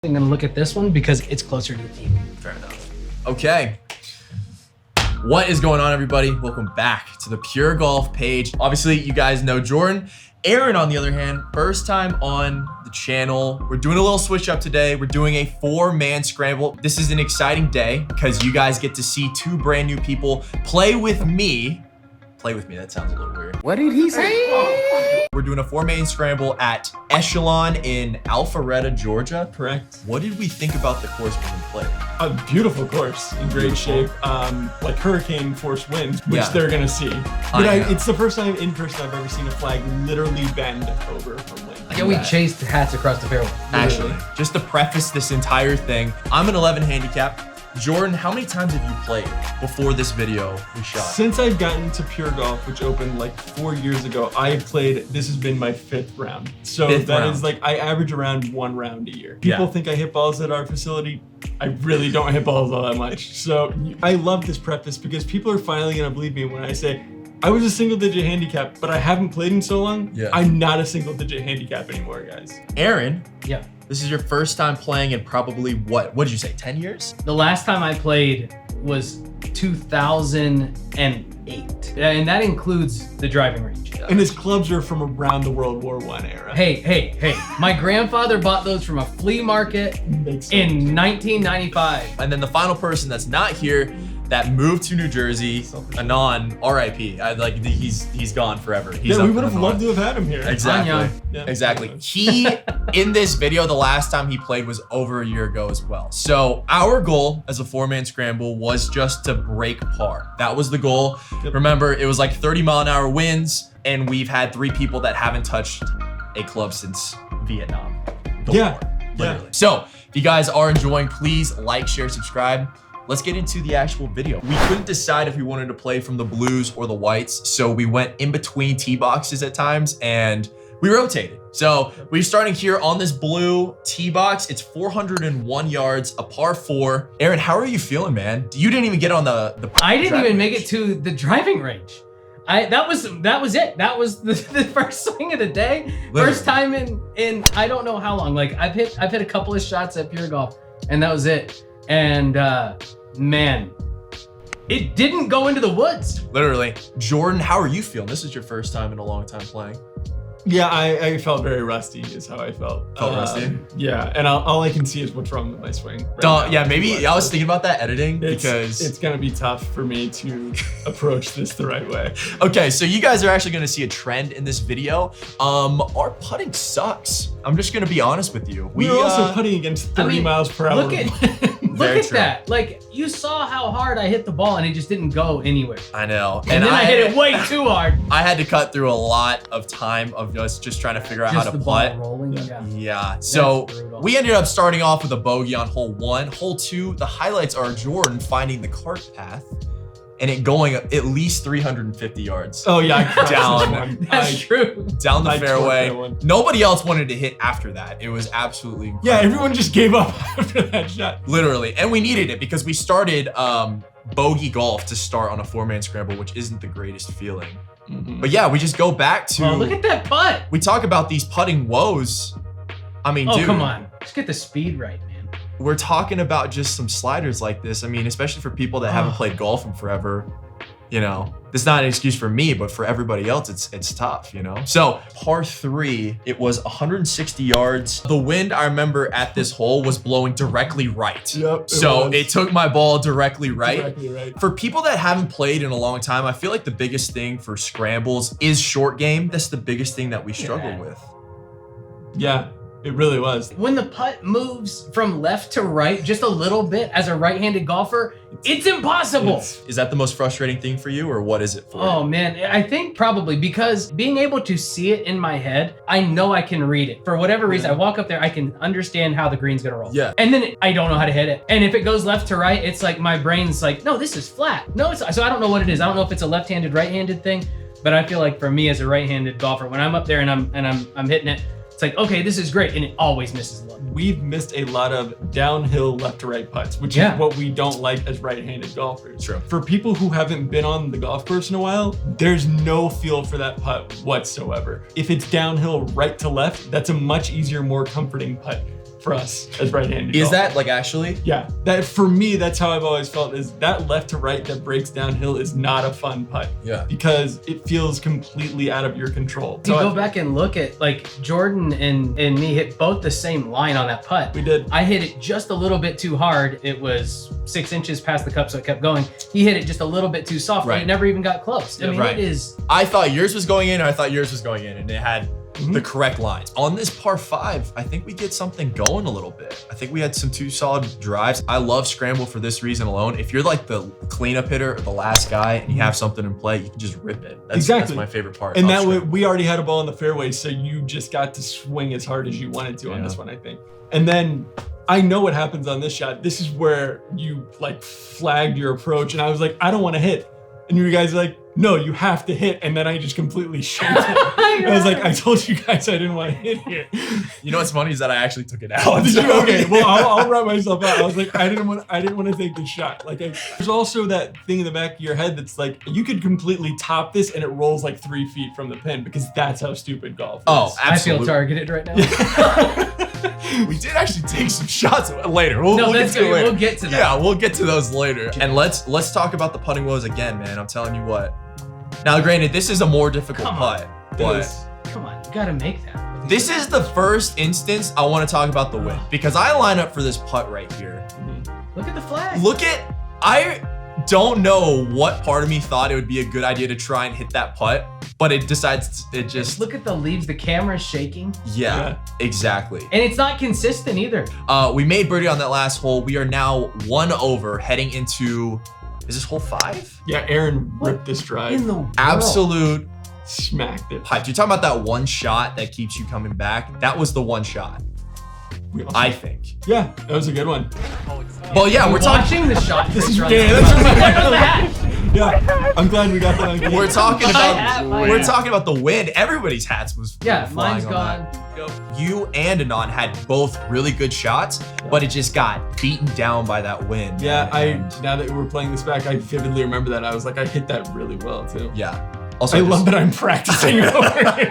I'm gonna look at this one because it's closer to the team. Fair enough. Okay. What is going on, everybody? Welcome back to the Pure Golf page. Obviously, you guys know Jordan. Aaron, on the other hand, first time on the channel. We're doing a little switch up today. We're doing a 4-man scramble. This is an exciting day because you guys get to see 2 brand new people play with me. Play with me, that sounds a little weird. What did he say? We're doing a 4-man scramble at Echelon in Alpharetta, Georgia. Correct. What did we think about the course when we played? A beautiful course, in great shape. Like hurricane force winds, which they're gonna see. But it's the first time in person I've ever seen a flag literally bend over from wind. Yeah, we chased hats across the fairway. Actually, just to preface this entire thing, I'm an 11 handicap. Jordan, how many times have you played before this video we shot? Since I've gotten to Pure Golf, which opened like 4 years ago, I've played, this has been my 5th round. So that is like, I average around 1 round a year. People think I hit balls at our facility. I really don't hit balls all that much. So I love this preface because people are finally gonna believe me when I say, I was a single-digit handicap, but I haven't played in so long. Yeah. I'm not a single-digit handicap anymore, guys. Aaron. Yeah. This is your first time playing in probably what did you say, 10 years? The last time I played was 2008. And that includes the driving range. And his clubs are from around the World War I era. Hey. My grandfather bought those from a flea market in 1995. And then the final person that's not here that moved to New Jersey, Anon, RIP. He's gone forever. He's we would have loved to have had him here. Exactly. Yeah. Exactly. He, in this video, the last time he played was over a year ago as well. So our goal as a 4-man scramble was just to break par. That was the goal. Yep. Remember, it was like 30-mile-an-hour winds, and we've had 3 people that haven't touched a club since Vietnam. Literally. So if you guys are enjoying, please like, share, subscribe. Let's get into the actual video. We couldn't decide if we wanted to play from the blues or the whites, so we went in between tee boxes at times and we rotated. So we're starting here on this blue tee box. It's 401 yards, a par 4. Aaron, how are you feeling, man? You didn't even get on the I didn't even make it to the driving range. That was it. That was the first swing of the day. Literally. First time in I don't know how long. Like I've hit a couple of shots at Pure Golf, and that was it. And man, it didn't go into the woods. Literally. Jordan, how are you feeling? This is your first time in a long time playing. Yeah, I felt very rusty is how I felt. Rusty? Yeah, and all I can see is what's wrong with my swing. Right yeah, maybe I was thinking about that editing because it's gonna be tough for me to approach this the right way. Okay, so you guys are actually gonna see a trend in this video. Our putting sucks. I'm just gonna be honest with you. We're also putting against 30 miles per hour. Look at that. Like, you saw how hard I hit the ball and it just didn't go anywhere. I know. And then I hit it way too hard. I had to cut through a lot of time of us just trying to figure out how to putt. Rolling. Yeah. So we ended up starting off with a bogey on hole 1. Hole 2, the highlights are Jordan finding the cart path and it going at least 350 yards. Oh yeah, That's true. Down the fairway. Nobody else wanted to hit after that. It was absolutely incredible. Yeah, everyone just gave up after that shot. Literally, and we needed it because we started bogey golf to start on a 4-man scramble, which isn't the greatest feeling. But yeah, we just go back to. Oh, look at that putt. We talk about these putting woes. I mean, dude. Come on. Just get the speed right, man. We're talking about just some sliders like this. I mean, especially for people that haven't played golf in forever, you know, this is not an excuse for me, but for everybody else, it's tough, you know? So par 3, it was 160 yards. The wind, I remember at this hole was blowing directly right. Yep, it took my ball directly right. Directly right. For people that haven't played in a long time, I feel like the biggest thing for scrambles is short game. That's the biggest thing that we struggle with. Yeah. It really was. When the putt moves from left to right just a little bit as a right-handed golfer, it's impossible. Is that the most frustrating thing for you, or what is it for you? Oh man, I think probably because being able to see it in my head, I know I can read it. For whatever reason, I walk up there, I can understand how the green's gonna roll. Yeah. And then I don't know how to hit it. And if it goes left to right, it's like my brain's like, no, this is flat. No, it's not. So I don't know what it is. I don't know if it's a left-handed, right-handed thing, but I feel like for me as a right-handed golfer, when I'm up there and I'm hitting it, it's like, okay, this is great, and it always misses the look. We've missed a lot of downhill left to right putts, which is what we don't like as right-handed golfers. True. For people who haven't been on the golf course in a while, there's no feel for that putt whatsoever. If it's downhill right to left, that's a much easier, more comforting putt. for us as right-handed. Is golfers. that like actually? Yeah, that for me, that's how I've always felt. Is that left to right that breaks downhill is not a fun putt. Yeah. Because it feels completely out of your control. You go back and look at like Jordan and me hit both the same line on that putt. We did. I hit it just a little bit too hard. It was 6 inches past the cup, so it kept going. He hit it just a little bit too soft, Right. and it never even got close. I mean, right. it is. I thought yours was going in, and I thought yours was going in, and it had the correct lines. On this par 5, I think we get something going a little bit. I think we had some 2 solid drives. I love scramble for this reason alone. If you're like the cleanup hitter or the last guy and you have something in play, you can just rip it. That's my favorite part. And that way, we already had a ball in the fairway, so you just got to swing as hard as you wanted to on this one, I think. And then I know what happens on this shot. This is where you like flagged your approach, and I was like, I don't want to hit. And you guys are like, no, you have to hit. And then I just completely shanked it. I was like, I told you guys I didn't want to hit here. You know what's funny is that I actually took it out. Did you? Okay, well, I'll wrap myself out. I was like, I didn't want to take the shot. Like, there's also that thing in the back of your head that's like, you could completely top this and it rolls like 3 feet from the pin because that's how stupid golf is. Oh, absolutely. I feel targeted right now. We did actually take some shots later. No, we'll that's good. We'll get to that. Yeah, we'll get to those later. And let's talk about the putting woes again, man. I'm telling you what. Now, granted, this is a more difficult putt, but come on, you gotta make that. this is the first instance I want to talk about the wind because I line up for this putt right here. Look at the flag. I don't know what part of me thought it would be a good idea to try and hit that putt, but it just look at the leaves. The camera's shaking. Yeah, exactly. And it's not consistent either. We made birdie on that last hole. We are now 1 over heading into, is this hole 5? Yeah, Aaron ripped this drive. In the world? Absolute smacked it. pipe. You're talking about that one shot that keeps you coming back. That was the one shot, I think. Yeah, that was a good one. Well, yeah, we're watching the shot. This is yeah, Yeah, I'm glad we got that on camera. We're talking about the wind. Everybody's hats was flying mine's on gone. That. You and Anon had both really good shots, but it just got beaten down by that wind. Yeah, now that we're playing this back, I vividly remember that. I was like, I hit that really well too. Yeah. Also, I love that I'm practicing over here.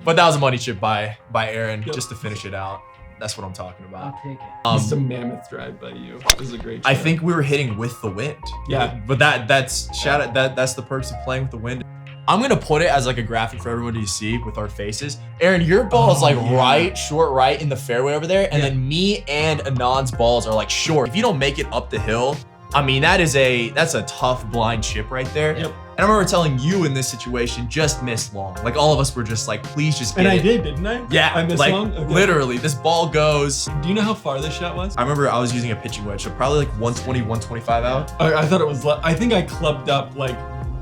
But that was a money chip by Aaron just to finish it out. That's what I'm talking about. I'll take it. This is a mammoth drive by you. This is a great shot. I think we were hitting with the wind. Yeah. But that's the perks of playing with the wind. I'm gonna put it as like a graphic for everybody to see with our faces. Aaron, your ball is like short right in the fairway over there, and then me and Anand's balls are like short. If you don't make it up the hill, I mean that's a tough blind chip right there. Yep. And I remember telling you in this situation, just miss long. Like all of us were just like, please just get it. And I did, didn't I? Yeah, I missed like long? Okay. literally, this ball goes. Do you know how far this shot was? I remember I was using a pitching wedge, so probably like 120, 125 out. I thought it was, I think I clubbed up like,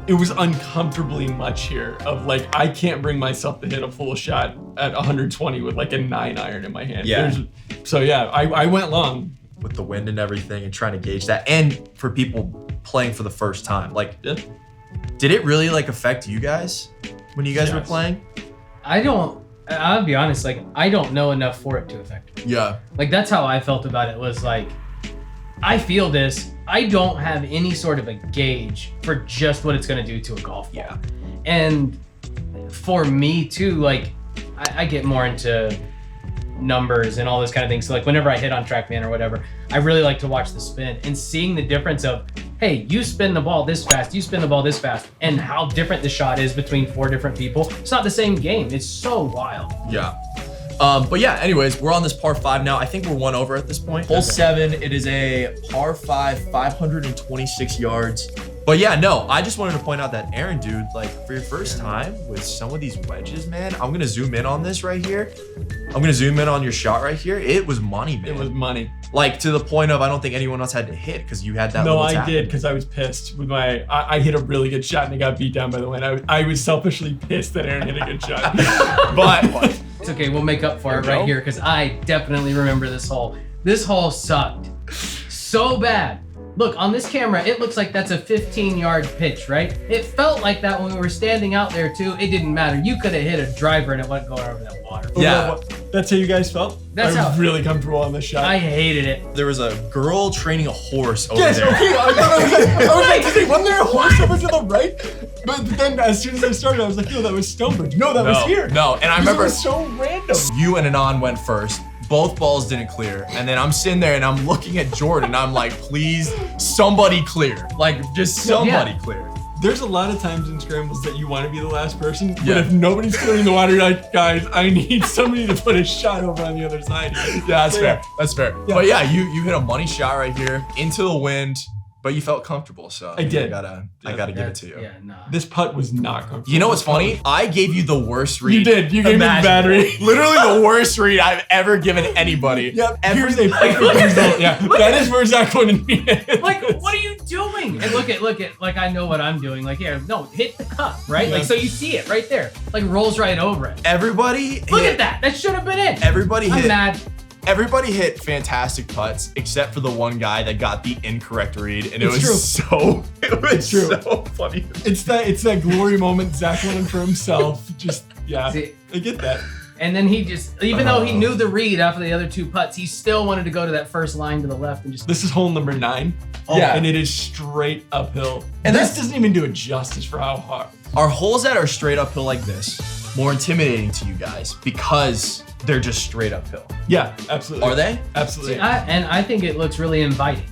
it was uncomfortably much here of like, I can't bring myself to hit a full shot at 120 with like a 9-iron in my hand. Yeah. So yeah, I went long. With the wind and everything and trying to gauge that. And for people playing for the first time, like, did it really like affect you guys when you guys were playing? I'll be honest, like I don't know enough for it to affect me. Yeah. Like that's how I felt about it, was like, I feel this, I don't have any sort of a gauge for just what it's gonna do to a golf ball. Yeah. And for me too, like I get more into numbers and all this kind of thing. So like whenever I hit on TrackMan or whatever, I really like to watch the spin and seeing the difference of, hey, you spin the ball this fast, you spin the ball this fast, and how different the shot is between 4 different people. It's not the same game. It's so wild. Yeah. But yeah, anyways, we're on this par 5 now. I think we're 1 over at this point. Hole 7, it is a par 5, 526 yards. But yeah, no, I just wanted to point out that Aaron, dude, like for your first time with some of these wedges, man, I'm gonna zoom in on this right here. I'm gonna zoom in on your shot right here. It was money, man. It was money. Like to the point of I don't think anyone else had to hit because you had that. No, little I tap. did because I was pissed with my. I hit a really good shot and it got beat down by the wind. I was selfishly pissed that Aaron hit a good shot. But it's okay. We'll make up for it right here because I definitely remember this hole. This hole sucked so bad. Look, on this camera, it looks like that's a 15-yard pitch, right? It felt like that when we were standing out there too. It didn't matter. You could have hit a driver and it wasn't going over that water. Yeah. That's how you guys felt? That's I was how- really comfortable on this shot. I hated it. there was a girl training a horse over Yes, there. okay. I was like, wasn't there a horse over to the right? But then as soon as I started, I was like, no, that was Stonebridge. No, that was here. No, and I Because remember it was so random. you and Anon went first. both balls didn't clear. And then I'm sitting there and I'm looking at Jordan and I'm like, please, somebody clear. Like, just somebody clear. There's a lot of times in scrambles that you want to be the last person, but if nobody's clearing the water, you're like, guys, I need somebody to put a shot over on the other side. Yeah, that's fair. That's fair. Yeah. But yeah, you hit a money shot right here into the wind, but you felt comfortable. So I did. I gotta give it to you. Yeah, nah. This putt was not comfortable. You know what's funny? I gave you the worst read. You did. You gave me the bad read. Literally the worst read I've ever given anybody. Yep. Here's a perfect result. Yeah. That is where Zach wanted me. Like, what are you doing? And look at, like, I know what I'm doing. Like, here, no, hit the cup, right? Yeah. Like, so you see it right there. Like, rolls right over it. Everybody Look at that. That should have been in. I'm mad. Everybody hit fantastic putts except for the one guy that got the incorrect read, and it was true. so funny. It's that glory moment Zach wanted for himself. Just See, I get that. and then he just, even though he knew the read after the other two putts, he still wanted to go to that first line to the left and just. This is hole number 9. Yeah. And it is straight uphill. And this doesn't even do it justice for how hard. Are holes that are straight uphill like this more intimidating to you guys because they're just straight uphill? Yeah, absolutely. Are they? Absolutely. I think it looks really inviting.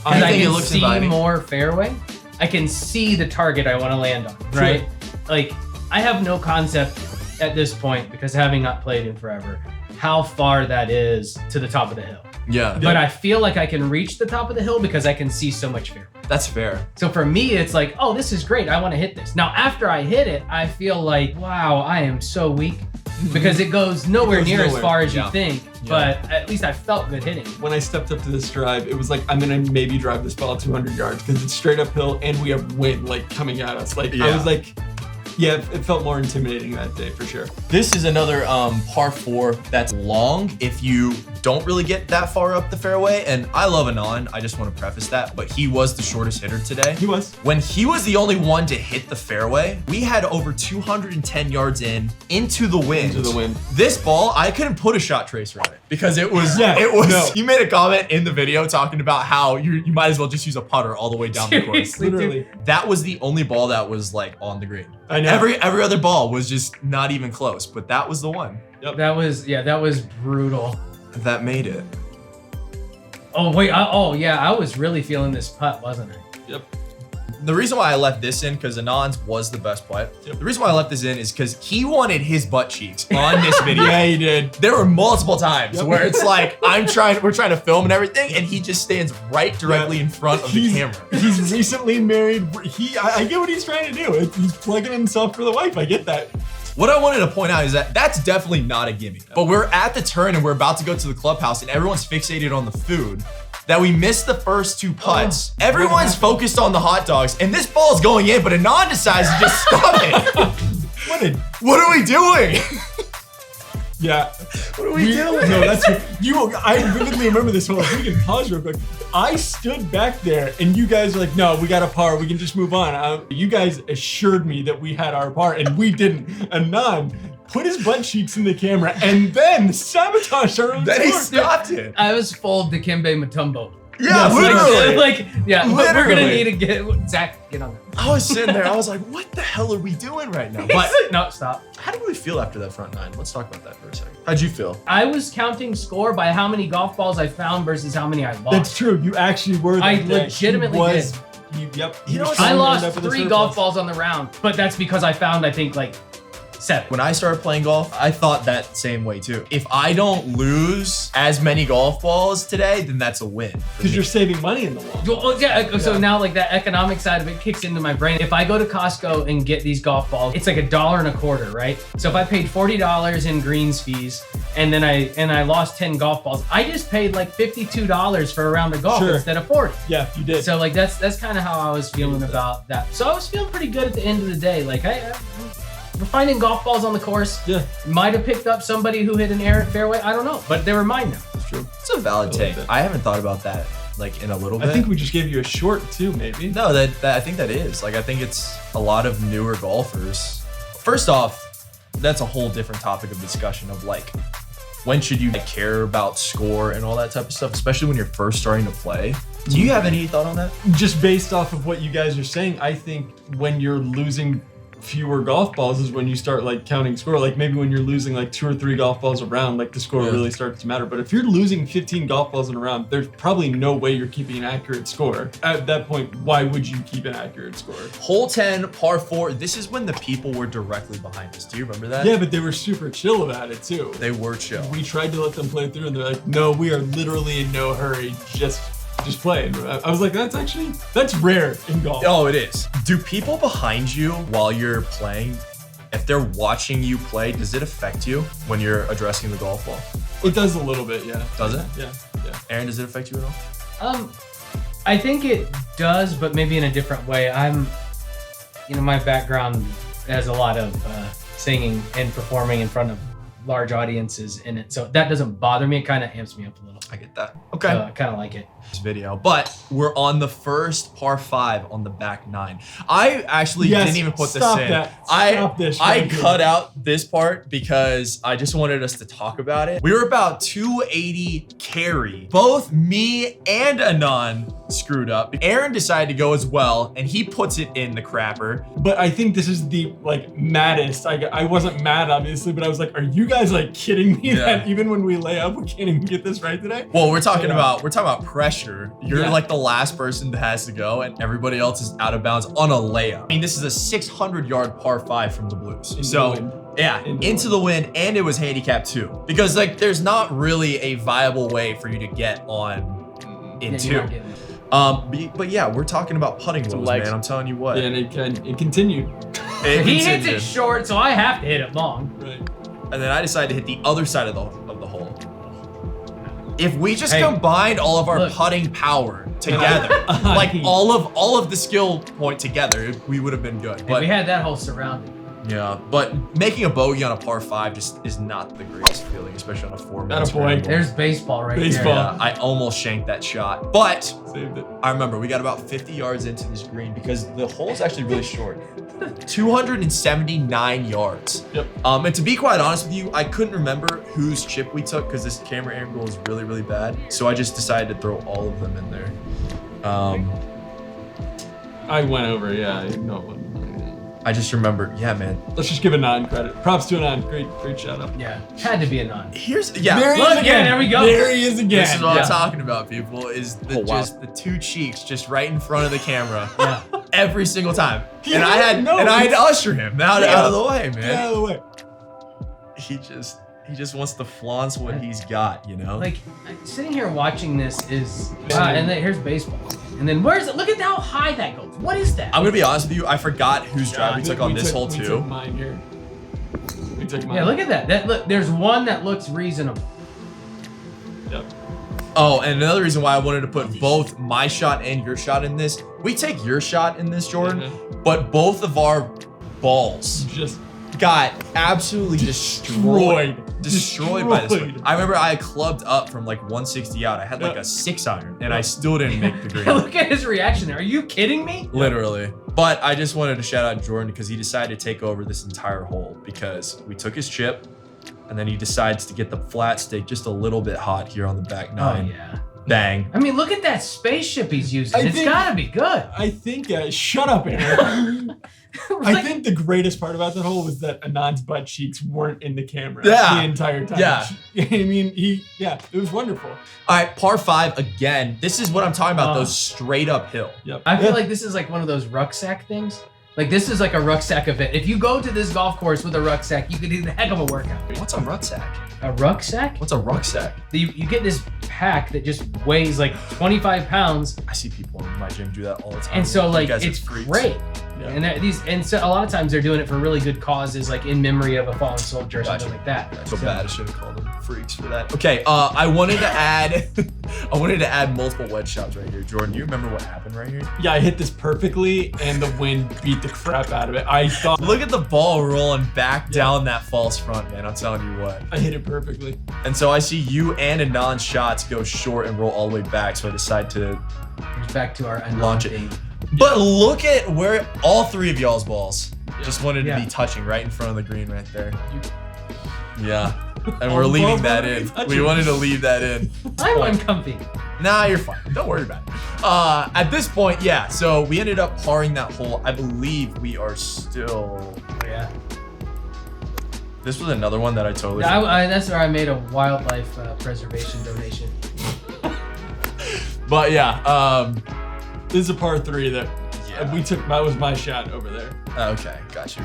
I think can it looks see inviting. more fairway. I can see the target I want to land on, right? Like, I have no concept at this point, because having not played in forever, how far that is to the top of the hill. Yeah. But I feel like I can reach the top of the hill because I can see so much fairway. That's fair. So for me, it's like, oh, this is great. I want to hit this. Now, after I hit it, I feel like, wow, I am so weak, because it goes nowhere near as far as you think. But at least I felt good hitting. When I stepped up to this drive, it was like, I'm gonna maybe drive this ball 200 yards because it's straight uphill and we have wind like coming at us. Like I was like, yeah, it felt more intimidating that day for sure. This is another par 4 that's long if you don't really get that far up the fairway. And I love Anand, I just want to preface that, but he was the shortest hitter today. He was. When he was the only one to hit the fairway, we had over 210 yards into the wind. Into the wind. This ball, I couldn't put a shot tracer on it because it was, You made a comment in the video talking about how you might as well just use a putter all the way down the course. Literally. That was the only ball that was like on the green. I know. Every other ball was just not even close, but that was the one. Yep. That was brutal. That made it. Oh wait, I was really feeling this putt, wasn't I? Yep. The reason why I left this in, because Anand's was the best putt. Yep. The reason why I left this in is because he wanted his butt cheeks on this video. Yeah, he did. There were multiple times where it's like we're trying to film and everything, and he just stands right directly in front of the camera. He's recently married. I get what he's trying to do. He's plugging himself for the wife. I get that. What I wanted to point out is that that's definitely not a gimme. But we're at the turn and we're about to go to the clubhouse and everyone's fixated on the food, that we missed the first 2 putts. Everyone's focused on the hot dogs and this ball's going in, but Anand decides to just stop it. What are we doing? Yeah. What are we doing? No, that's I vividly remember this one. We can pause real quick. I stood back there and you guys were like, no, we got a par. We can just move on. You guys assured me that we had our par and we didn't. Anand put his butt cheeks in the camera and then sabotaged our own Then he score. stopped it. I was full Dikembe Mutombo. Yeah, Literally. But we're gonna Literally. need to get Zach, get on that. I was sitting there, I was like, what the hell are we doing right now? But no, stop. How did we feel after that front 9? Let's talk about that for a second. How'd you feel? I was counting score by how many golf balls I found versus how many I lost. That's true. You actually were. I that day. legitimately He did. was, Yep. You know, I trying to lost wind up with the 3 surplus. golf balls on the round, but that's because I found, I think, like 7. When I started playing golf, I thought that same way too. If I don't lose as many golf balls today, then that's a win. Because you're saving money in the long run. Well, yeah, so now like that economic side of it kicks into my brain. If I go to Costco and get these golf balls, it's like $1.25, right? So if I paid $40 in greens fees and then I lost 10 golf balls, I just paid like $52 for a round of golf instead of 40. Yeah, you did. So like that's kind of how I was feeling about that. So I was feeling pretty good at the end of the day. Like we're finding golf balls on the course. Yeah. Might have picked up somebody who hit an errant fairway. I don't know, but they were mine now. That's true. It's a valid take. I haven't thought about that like in a little bit. I think we just gave you a short too, maybe. No, that I think that is. Like I think it's a lot of newer golfers. First off, that's a whole different topic of discussion of like when should you care about score and all that type of stuff, especially when you're first starting to play. Do you have any thought on that? Just based off of what you guys are saying, I think when you're losing fewer golf balls is when you start like counting score. Like maybe when you're losing like 2 or 3 golf balls a round, like the score really starts to matter. But if you're losing 15 golf balls in a round, there's probably no way you're keeping an accurate score. At that point, why would you keep an accurate score? Hole 10, par 4. This is when the people were directly behind us. Do you remember that? Yeah, but they were super chill about it too. They were chill. We tried to let them play through and they're like, no, we are literally in no hurry. Just play. I was like, that's rare in golf. Oh, it is. Do people behind you while you're playing, if they're watching you play, does it affect you when you're addressing the golf ball? It does a little bit, yeah. Does it? Yeah. Aaron, does it affect you at all? I think it does, but maybe in a different way. My background has a lot of singing and performing in front of large audiences in it, so that doesn't bother me. It kind of amps me up a little. I get that. Okay. So I kind of like it. This video, but we're on the first par 5 on the back 9. I actually didn't even put this in. I cut out this part because I just wanted us to talk about it. We were about 280 carry. Both me and Anand screwed up. Aaron decided to go as well, and he puts it in the crapper. But I think this is the maddest. I wasn't mad obviously, but I was like, are you guys like kidding me that even when we lay up, we can't even get this right today? Well, we're talking about pressure. You're like the last person that has to go, and everybody else is out of bounds on a layup. I mean, this is a 600-yard par 5 from the Blues. Into the wind, and it was handicap too, because like there's not really a viable way for you to get on in 2. But yeah, we're talking about putting wheels, man. I'm telling you what. Yeah, and it continued. He hits it short, so I have to hit it long. Right. And then I decided to hit the other side of the hole. If we just combined all of our putting power together, like all of the skill point together, we would have been good. But we had that hole surrounded. Yeah, but making a bogey on a par 5 just is not the greatest feeling, especially on a 4-minute scramble. There's baseball right there. Yeah, I almost shanked that shot, but saved it. I remember we got about 50 yards into this green because the hole is actually really short. 279 yards. Yep. And to be quite honest with you, I couldn't remember whose chip we took because this camera angle is really, really bad. So I just decided to throw all of them in there. I went over, yeah. No. I just remember, yeah, man. Let's just give Anand credit. Props to Anand. Great shout out. Yeah, had to be Anand. There we go. There he is again. This is what I'm talking about, people, is the 2 cheeks just right in front of the camera. Every single time. And I had to usher him out of the way, man. Get out of the way. He just wants to flaunt what he's got, you know? Like, sitting here watching this is, and then here's baseball. And then where's it? Look at how high that goes. What is that? I'm gonna be honest with you, I forgot whose drive we took on this hole too. We took mine here. Yeah, look at that. Look, there's one that looks reasonable. Yep. Oh, and another reason why I wanted to put both my shot and your shot in this. We take your shot in this, Jordan, but both of our balls just got absolutely destroyed by this one. I remember I clubbed up from like 160 out. I had like a 6-iron, and I still didn't make the green. Look at his reaction there. Are you kidding me? Literally. But I just wanted to shout out Jordan because he decided to take over this entire hole because we took his chip, and then he decides to get the flat stick just a little bit hot here on the back 9. Oh, yeah. Bang. I mean, look at that spaceship he's using. It's gotta be good. I think, shut up, Aaron. I think the greatest part about that hole was that Anand's butt cheeks weren't in the camera the entire time. Yeah. I mean, it was wonderful. All right, par 5 again. This is what I'm talking about, those straight uphill. Yep. I feel like this is like one of those rucksack things. Like, this is like a rucksack event. If you go to this golf course with a rucksack, you could do the heck of a workout. What's a rucksack? A rucksack? What's a rucksack? You get this pack that just weighs like 25 pounds. I see people in my gym do that all the time. And so like, it's great. Yeah. And so a lot of times they're doing it for really good causes, like in memory of a fallen soldier or something like that. That's so bad. I should have called them freaks for that. Okay, I wanted to add multiple wedge shots right here. Jordan, do you remember what happened right here? Yeah, I hit this perfectly, and the wind beat the crap out of it. I thought. Look at the ball rolling back down that false front, man. I'm telling you what. I hit it perfectly. And so I see you and Anand's shots go short and roll all the way back. So I decide to back to our launch it. But look at where all 3 of y'all's balls just wanted to be touching right in front of the green right there. Yeah. And we're leaving that in. We wanted to leave that in. I went comfy. Nah, you're fine. Don't worry about it. At this point, yeah. So we ended up parring that hole. I believe we are still. Yeah. This was another one that I totally. That's where I made a wildlife preservation donation. But yeah, this is a par 3 that we took. That was my shot over there. Okay, got you.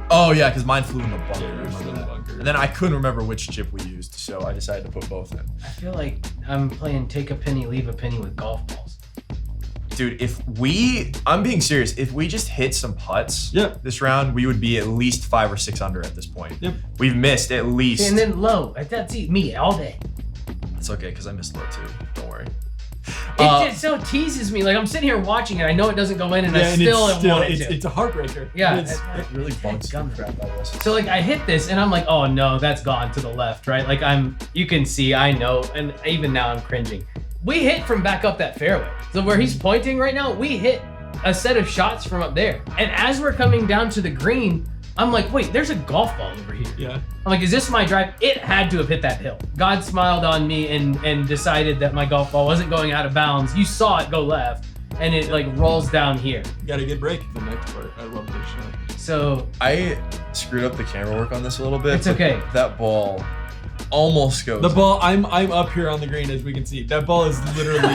Oh yeah, because mine flew in the bunker. Yeah, yours flew in the bunker. And then I couldn't remember which chip we used, so I decided to put both in. I feel like I'm playing take a penny, leave a penny with golf balls. Dude, I'm being serious, if we just hit some putts this round, we would be at least 5 or 6 under at this point. Yep. We've missed at least. And then low, that's me all day. It's okay, because I missed low too. Don't worry. It just so teases me. Like I'm sitting here watching it, I know it doesn't go in, and I still want it to. It's a heartbreaker. Yeah, it really bunks the crap out of us. So like I hit this, and I'm like, oh no, that's gone to the left, right? Like you can see, I know, and even now I'm cringing. We hit from back up that fairway. So where he's pointing right now, we hit a set of shots from up there. And as we're coming down to the green, I'm like, wait, there's a golf ball over here. Yeah. I'm like, is this my drive? It had to have hit that hill. God smiled on me and decided that my golf ball wasn't going out of bounds. You saw it go left, and it like rolls down here. You got a good break the next part. I love this shot. So I screwed up the camera work on this a little bit. It's okay. That ball almost goes. The ball, I'm up here on the green, as we can see. That ball is literally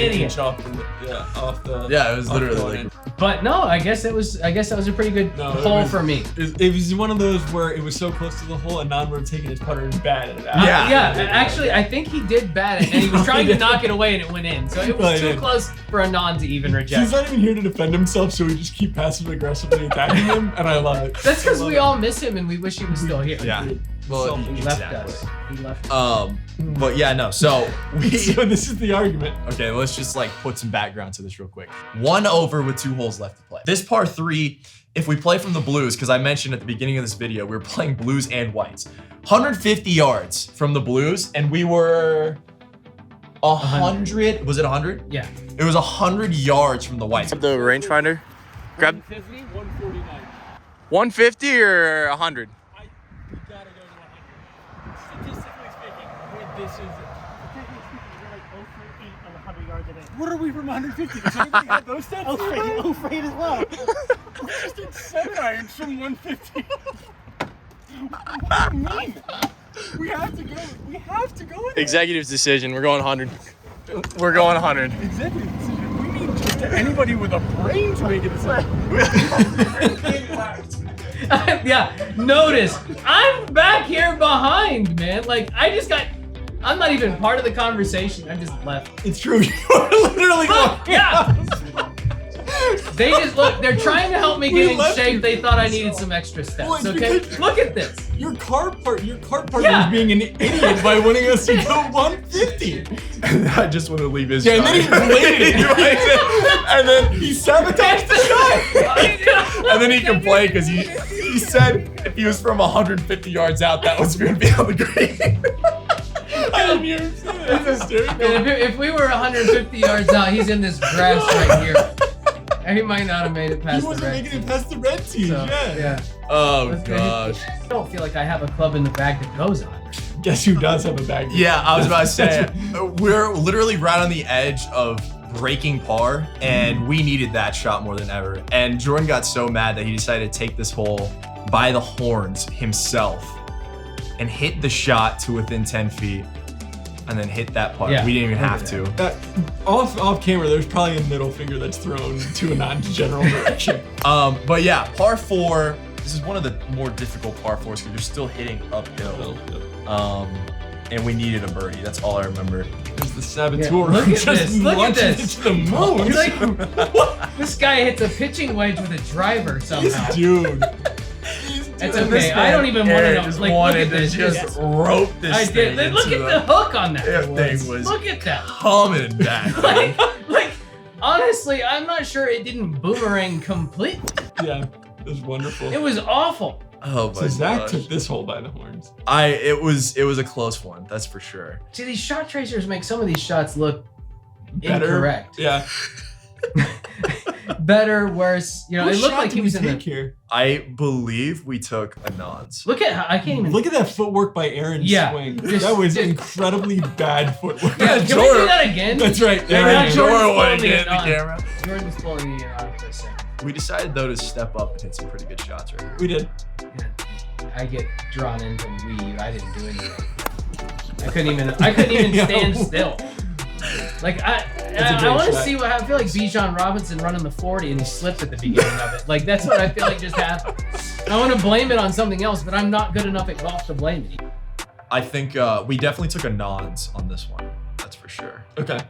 an inch off the. Yeah, it was literally like. But no, I guess that was a pretty good hole for me. It was one of those where it was so close to the hole, and non would have taken his putter and batted it out. Yeah. Actually, I think he did bat it, and he was trying to knock it away, and it went in. So it was too close for a non to even reject. He's not even here to defend himself, so we just keep passive aggressively attacking him, and I love it. That's because we all miss him, and we wish he was still here. Yeah. Well, He left us. But yeah, no. So so this is the argument. Okay, let's just like put some background to this real quick. 1 over with 2 holes left to play. This par 3, if we play from the blues, because I mentioned at the beginning of this video, we were playing blues and whites. 150 yards from the blues, and we were 100. Was it 100? Yeah. It was 100 yards from the whites. The rangefinder. Grab 150, 149. 150 or 100. You gotta go to 100. Statistically speaking, this is. Technically speaking, we're like 0 for 8 on 100 yards a day. What are we from 150? Does anybody have those stats? 0 for 8 as well. We just did 7 irons from 150. What do you mean? We have to go with it. Executive's decision. We're going 100. We're going 100. Executive decision. We need just anybody with a brain to make a decision. Yeah, notice I'm back here behind, man. Like I'm not even part of the conversation. I just left. It's true. You are literally Look, yeah. They just look. They're trying to help me get in shape. They thought I needed some extra steps. Well, Okay, because- look at this. Your cart partner Yeah. is being an idiot by wanting us to go 150. I just want to leave his Yeah, and then he bladed it. And then he sabotaged the shot. And then he complained because he said if he was from 150 yards out, that was going to be on the green. I didn't hear him say that. That's hysterical. Man, if we were 150 yards out, he's in this grass right here. He might not have made it past He the wasn't red making tee. it past the red tee. So, yeah. Oh Let's go. gosh. I don't feel like I have a club in the bag that goes on. Guess who does have a bag? Yeah, I was about to say, we're literally right on the edge of breaking par, and we needed that shot more than ever. And Jordan got so mad that he decided to take this hole by the horns himself and hit the shot to within 10 feet and then hit that putt. Yeah. We didn't even have to. Off camera, there's probably a middle finger that's thrown to a non-general direction. But yeah, par 4, this is one of the more difficult par 4s because you're still hitting uphill. And we needed a birdie. That's all I remember. There's the saboteur. Yeah, look at just this, look at launching this. it to the moon. He's like, this guy hits a pitching wedge with a driver somehow. Dude. It's okay. I don't even want to know. Just Like, wanted look at to this. just rope this I thing did. Look into at the hook on that. That thing was Look at that. humming back. Like, honestly, I'm not sure it didn't boomerang completely. Yeah, it was wonderful. It was awful. Oh my So Zach gosh. took this hole by the horns. It was a close one, that's for sure. See, these shot tracers make some of these shots look Better. incorrect. Yeah. better, worse. You know, What it looked shot like did he was we in the. take here? I believe we took a nonce. Look at I can't even. Look at that footwork by Aaron's Yeah, swing. just- That was just- incredibly bad footwork. Yeah, can we do that again? That's right. Yeah, Aaron. Jordan's Jordan pulling wanted to me get in in the on. camera. Jordan's pulling me in on for a second. We decided though to step up and hit some pretty good shots right here. We did. Yeah. I get drawn into weave. I didn't do anything. I couldn't even Yo. stand still. Like a I great want to shot. see what I feel like Bijan Robinson running the 40 and he slipped at the beginning of it. Like that's what I feel like just happened. I want to blame it on something else, but I'm not good enough at golf to blame it. I think we definitely took a nonce on this one. That's for sure. Okay.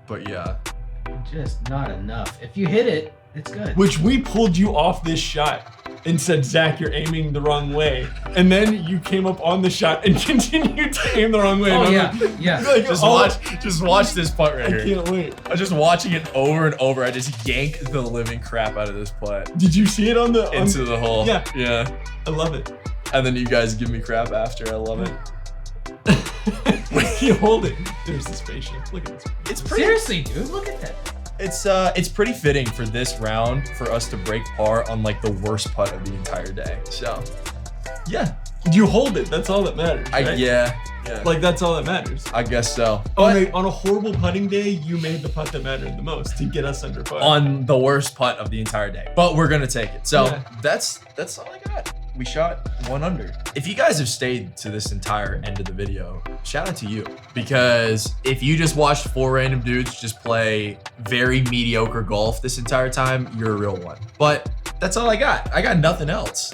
But yeah. Just not enough. If you hit it, it's good. Which we pulled you off this shot and said, Zach, you're aiming the wrong way. And then you came up on the shot and continued to aim the wrong way. Oh And yeah, I'm like, yeah. like, Just watch this putt right I here. can't wait. I'm just watching it over and over. I just yank the living crap out of this putt Did you see it on the into the hole. Yeah. Yeah. I love it. And then you guys give me crap after. I love it. You hold it. There's the spaceship. Look at this. It's pretty. Seriously, dude, look at that. It's pretty fitting for this round for us to break par on like the worst putt of the entire day. So, yeah. You hold it. That's all that matters. Right? Yeah. Like that's all that matters. I guess so. On But a horrible putting day, you made the putt that mattered the most to get us under par. on the worst putt of the entire day. But we're gonna take it. So Yeah. that's all I got. We shot 1 under. If you guys have stayed to this entire end of the video, shout out to you. Because if you just watched 4 random dudes just play very mediocre golf this entire time, you're a real one. But that's all I got. I got nothing else.